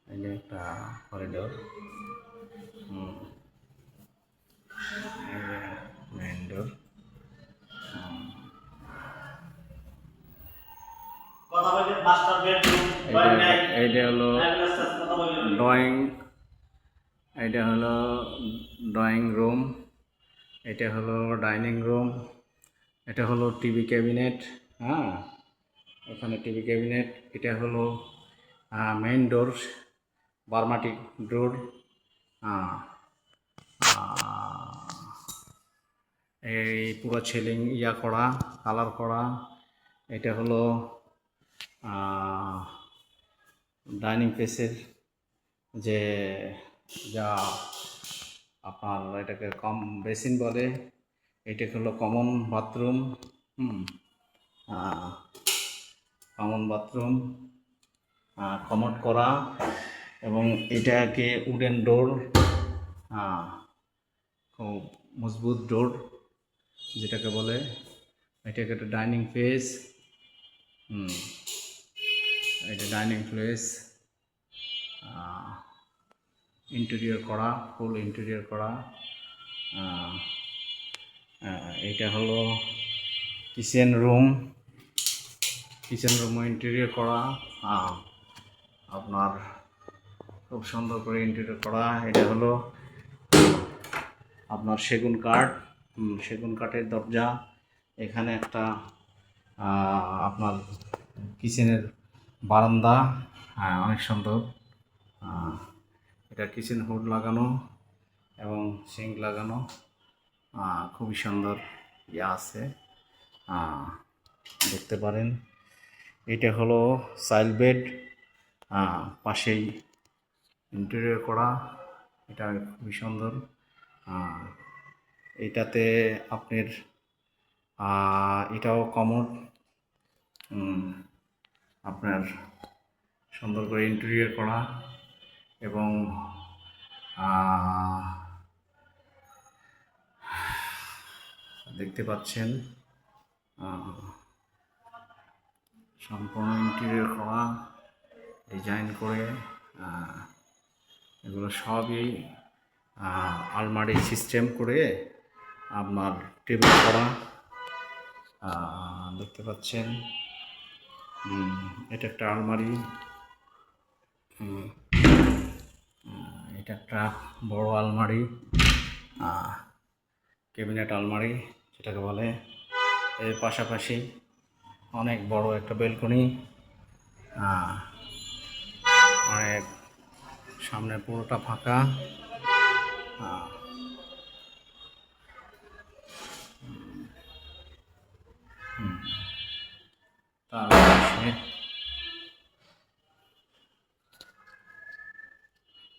ini একটা corridor main ডোর এইটা হলো ড্রয়িং এটা হলো ড্রয়িং রুম এটা হলো ডাইনিং রুম এটা হলো টিভি ক্যাবিনেট হ্যাঁ এখানে টিভি ক্যাবিনেট এটা হলো মেইন ডোর বার্মাটিক ডোর এই পুরো ছিলিং ইয়া করা কালার করা এটা হলো ডাইনিং প্লেসের যে যা আপনার এটাকে কম বেসিন বলে এটাকে হলো common bathroom common bathroom commode করা এবং এটাকে উডেন ডোর খুব মজবুত ডোর যেটাকে বলে এটাকে একটা ডাইনিং প্লেস এটা ডাইনিং প্লেস ইন্টেরিয়র করা ফুল ইন্টেরিয়র করা এটা হলো কিচেন রুমও ইন্টেরিয়র করা আপনার খুব সুন্দর করে ইন্টেরিয়র করা এটা হলো আপনার সেগুন কাঠের দরজা এখানে একটা আপনার কিচেনের বারান্দা অনেক সুন্দর এটা কিচেন হুড লাগানো এবং সিঙ্ক লাগানো খুবই সুন্দর ইয়ে আছে দেখতে পারেন এটা হলো চাইল্ড বেড পাশেই ইন্টেরিয়র করা এটা খুবই সুন্দর এটাতে আপনার এটাও কমোড আপনার সুন্দর করে ইন্টেরিয়র করা এবং দেখতে পাচ্ছেন সম্পূর্ণ ইন্টেরিয়র করা ডিজাইন করে এগুলো সবই আলমারি সিস্টেম করে আপনার টেবিল করা দেখতে পাচ্ছেন এটা একটা আলমারি এটা একটা বড় আলমারি ক্যাবিনেট আলমারি যেটাকে বলে এর পাশাপাশি অনেক বড় একটা বেলকনি অনেক সামনে পুরোটা ফাঁকা তার পাশে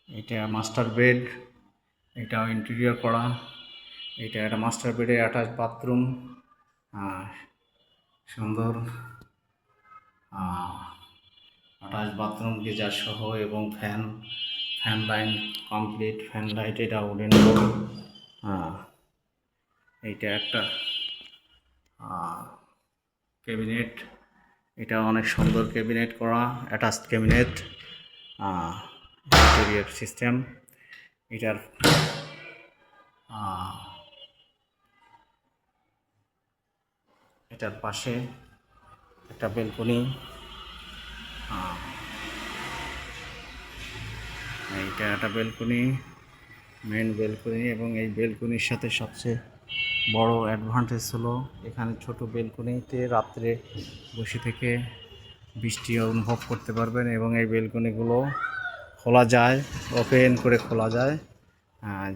এটা মাস্টার বেড এটাও ইন্টেরিয়র করা এটা একটা মাস্টার বেডে অ্যাটাচ বাথরুম সুন্দর অ্যাটাচ বাথরুম গিজার সহ এবং fan line complete fan light এটা উডেন ডোর এইটা একটা ক্যাবিনেট এটা অনেক সুন্দর ক্যাবিনেট করা অ্যাটাচ ক্যাবিনেট ইন্টেরিয়র সিস্টেম এটার পাশে একটা বেলকনি এইটা একটা বেলকনি মেন বেলকনি এবং এই বেলকনির সাথে সবচেয়ে বড় অ্যাডভান্টেজ হলো এখানে ছোট বেলকনিতে রাত্রে বসে থেকে বৃষ্টি অনুভব করতে পারবেন এবং এই বেলকনিগুলো খোলা যায় ওপেন করে খোলা যায়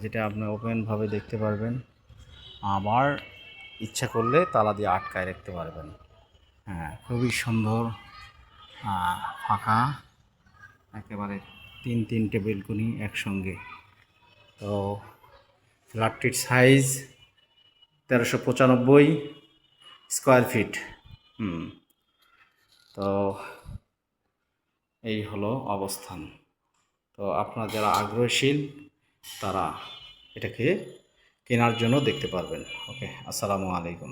যেটা আপনি ওপেনভাবে দেখতে পারবেন আবার ইচ্ছা করলে তালা দিয়ে আটকায় রাখতে পারবেন খুবই সুন্দর ফাঁকা একেবারে তিনটে বেলকনি একসঙ্গে তো ফ্ল্যাটটির সাইজ 1395 স্কোয়ার ফিট তো এই হলো অবস্থান তো আপনারা যারা আগ্রহশীল তারা এটাকে কেনার জন্য দেখতে পারবেন ওকে আসসালামু আলাইকুম